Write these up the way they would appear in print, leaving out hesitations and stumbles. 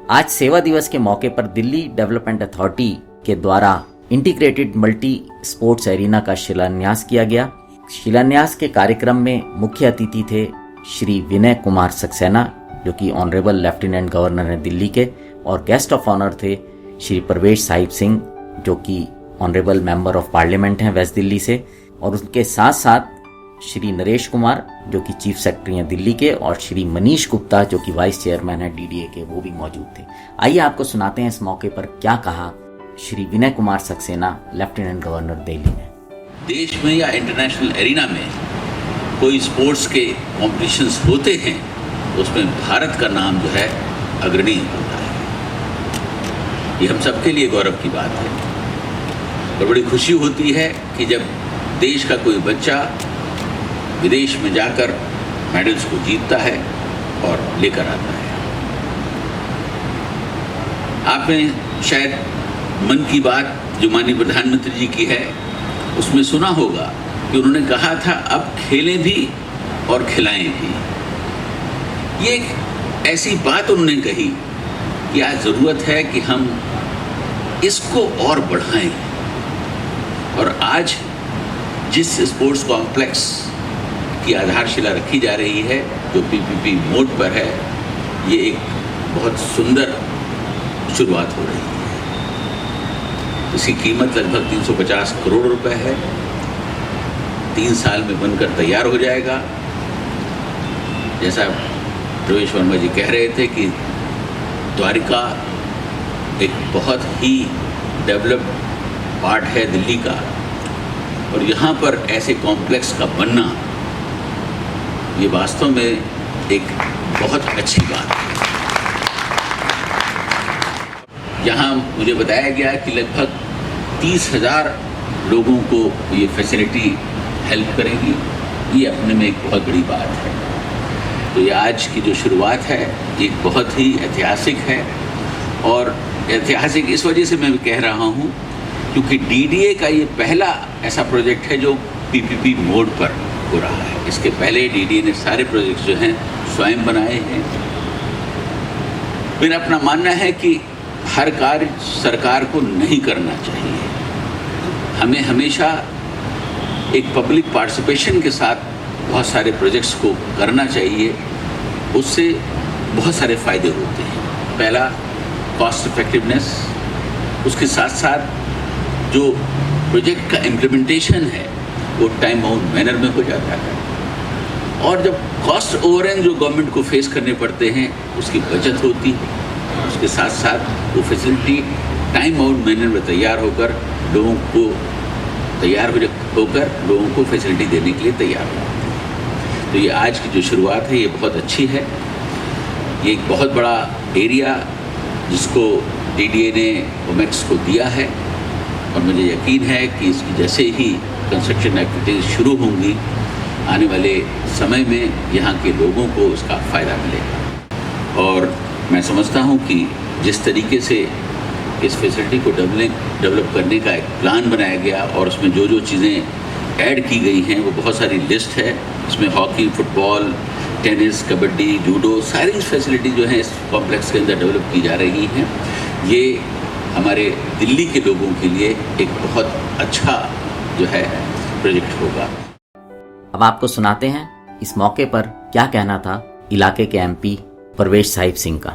आज सेवा दिवस के मौके पर दिल्ली डेवलपमेंट अथॉरिटी के द्वारा इंटीग्रेटेड मल्टी स्पोर्ट्स एरिना का शिलान्यास किया गया। शिलान्यास के कार्यक्रम में मुख्य अतिथि थे श्री विनय कुमार सक्सेना, जो कि ऑनरेबल लेफ्टिनेंट गवर्नर हैं दिल्ली के, और गेस्ट ऑफ ऑनर थे श्री परवेश साहिब सिंह, जो कि ऑनरेबल मेंबर ऑफ पार्लियामेंट हैं वेस्ट दिल्ली से, और उनके साथ साथ श्री नरेश कुमार, जो कि चीफ सेक्रेटरी हैं दिल्ली के, और श्री मनीष गुप्ता, जो कि वाइस चेयरमैन हैं डीडीए के, वो भी मौजूद थे। आइए आपको सुनाते हैं इस मौके पर क्या कहा श्री विनय कुमार सक्सेना, लेफ्टिनेंट गवर्नर दिल्ली ने। देश में या इंटरनेशनल एरिना में कोई स्पोर्ट्स के कॉम्पिटिशन्स होते हैं, उसमें भारत का नाम जो है अग्रणी होता है। ये हम सबके लिए गौरव की बात है और बड़ी खुशी होती है कि जब देश का कोई बच्चा विदेश में जाकर मेडल्स को जीतता है और लेकर आता है। आपने शायद मन की बात जो माननीय प्रधानमंत्री जी की है उसमें सुना होगा कि उन्होंने कहा था अब खेलें भी और खिलाएं भी। ये एक ऐसी बात उन्होंने कही कि आज ज़रूरत है कि हम इसको और बढ़ाएं। और आज जिस स्पोर्ट्स कॉम्प्लेक्स की आधारशिला रखी जा रही है, जो पीपीपी मोड पर है, ये एक बहुत सुंदर शुरुआत हो रही है। इसकी कीमत लगभग 350 करोड़ रुपए है। 3 साल में बनकर तैयार हो जाएगा। जैसा प्रवेश वर्मा जी कह रहे थे कि द्वारिका एक बहुत ही डेवलप्ड पार्ट है दिल्ली का, और यहाँ पर ऐसे कॉम्प्लेक्स का बनना ये वास्तव में एक बहुत अच्छी बात है। यहाँ मुझे बताया गया कि लगभग 30,000 लोगों को ये फैसिलिटी हेल्प करेगी। ये अपने में एक बहुत बड़ी बात है। तो ये आज की जो शुरुआत है ये बहुत ही ऐतिहासिक है, और ऐतिहासिक इस वजह से मैं कह रहा हूँ क्योंकि डीडीए का ये पहला ऐसा प्रोजेक्ट है जो पीपीपी मोड पर हो रहा है। इसके पहले डीडीए ने सारे प्रोजेक्ट्स जो हैं स्वयं बनाए हैं। मेरा अपना मानना है कि हर कार्य सरकार को नहीं करना चाहिए। हमें हमेशा एक पब्लिक पार्टिसिपेशन के साथ बहुत सारे प्रोजेक्ट्स को करना चाहिए। उससे बहुत सारे फ़ायदे होते हैं। पहला कॉस्ट इफेक्टिवनेस, उसके साथ साथ जो प्रोजेक्ट का इम्प्लीमेंटेशन है वो टाइम बाउंड मैनर में हो जाता है, और जब कॉस्ट ओवररन जो गवर्नमेंट को फेस करने पड़ते हैं उसकी बचत होती है। उसके साथ साथ वो फैसिलिटी टाइम बाउंड मैनर में तैयार होकर लोगों को फैसिलिटी देने के लिए तैयार होती है। तो ये आज की जो शुरुआत है ये बहुत अच्छी है। ये एक बहुत बड़ा एरिया जिसको डीडीए ने ओमेक्स को दिया है, और मुझे यकीन है कि इसकी जैसे ही कंस्ट्रक्शन एक्टिविटीज़ शुरू होंगी, आने वाले समय में यहाँ के लोगों को उसका फ़ायदा मिलेगा। और मैं समझता हूँ कि जिस तरीके से इस फैसिलिटी को डेवलप करने का एक प्लान बनाया गया और उसमें जो जो चीज़ें ऐड की गई हैं वो बहुत सारी लिस्ट है। इसमें hockey, football, tennis, kabaddi, judo, सारी फैसिलिटी जो हैं इस कॉम्प्लेक्स के अंदर डेवलप की जा रही हैं। ये हमारे दिल्ली के लोगों के लिए एक बहुत अच्छा जो है प्रोजेक्ट होगा। अब आपको सुनाते हैं इस मौके पर क्या कहना था इलाके के एमपी परवेश साहिब सिंह का।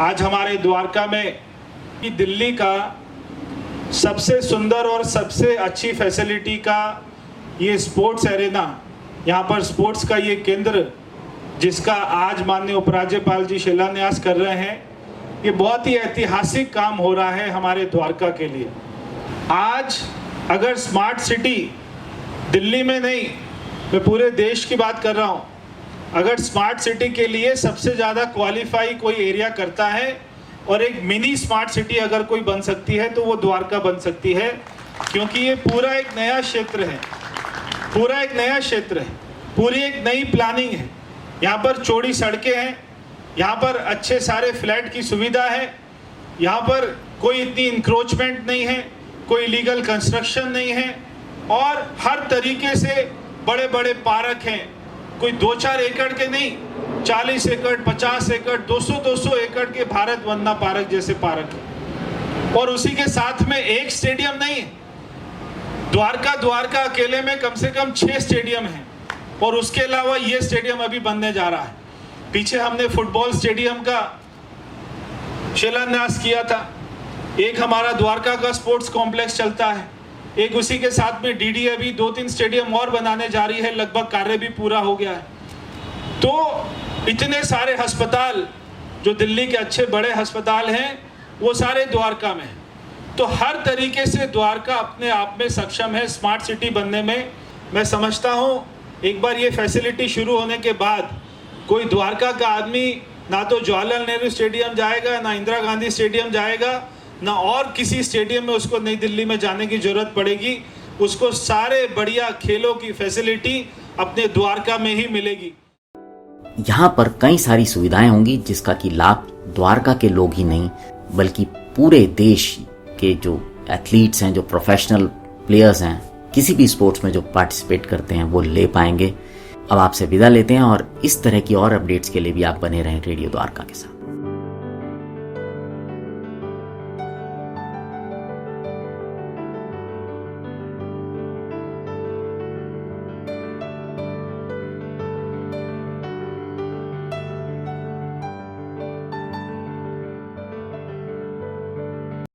आज हमारे द्वारका में कि दिल्ली का सबसे सुंदर और सबसे अच्छी फैसिलिटी का ये स्पोर्ट्स एरेना, यहाँ पर स्पोर्ट्स का ये केंद्र जिसका आज माननीय उपराज्यपाल जी शिलान्यास कर रहे हैं, ये बहुत ही ऐतिहासिक काम हो रहा है हमारे द्वारका के लिए। आज अगर स्मार्ट सिटी दिल्ली में नहीं, मैं पूरे देश की बात कर रहा हूँ, अगर स्मार्ट सिटी के लिए सबसे ज़्यादा क्वालिफाई कोई एरिया करता है और एक मिनी स्मार्ट सिटी अगर कोई बन सकती है तो वो द्वारका बन सकती है, क्योंकि ये पूरा एक नया क्षेत्र है, पूरी एक नई प्लानिंग है। यहाँ पर चौड़ी सड़कें हैं, यहाँ पर अच्छे सारे फ्लैट की सुविधा है, यहाँ पर कोई इतनी इंक्रोचमेंट नहीं है, कोई इलीगल कंस्ट्रक्शन नहीं है, और हर तरीके से बड़े बड़े पार्क हैं। कोई 2-4 एकड़ के नहीं, 40 एकड़, 50 एकड़, 200 एकड़ के भारत वंदना पार्क जैसे पार्क है। और उसी के साथ में एक स्टेडियम नहीं है, द्वारका अकेले में कम से कम 6 स्टेडियम हैं। और उसके अलावा ये स्टेडियम अभी बनने जा रहा है। पीछे हमने फुटबॉल स्टेडियम का शिलान्यास किया था। एक हमारा द्वारका का स्पोर्ट्स कॉम्प्लेक्स चलता है, एक उसी के साथ में डीडी अभी 2-3 स्टेडियम और बनाने जा रही है, लगभग कार्य भी पूरा हो गया है। तो इतने सारे अस्पताल जो दिल्ली के अच्छे बड़े अस्पताल हैं वो सारे द्वारका में हैं। तो हर तरीके से द्वारका अपने आप में सक्षम है स्मार्ट सिटी बनने में। मैं समझता हूँ एक बार ये फैसिलिटी शुरू होने के बाद कोई द्वारका का आदमी ना तो जवाहरलाल नेहरू स्टेडियम जाएगा, ना इंदिरा गांधी स्टेडियम जाएगा, ना और किसी स्टेडियम में उसको नई दिल्ली में जाने की जरूरत पड़ेगी। उसको सारे बढ़िया खेलों की फैसिलिटी अपने द्वारका में ही मिलेगी। यहाँ पर कई सारी सुविधाएं होंगी जिसका कि लाभ द्वारका के लोग ही नहीं बल्कि पूरे देश के जो एथलीट्स हैं, जो प्रोफेशनल प्लेयर्स हैं, किसी भी स्पोर्ट्स में जो पार्टिसिपेट करते हैं वो ले पाएंगे। अब आपसे विदा लेते हैं और इस तरह की और अपडेट्स के लिए भी आप बने रहें रेडियो द्वारका के साथ।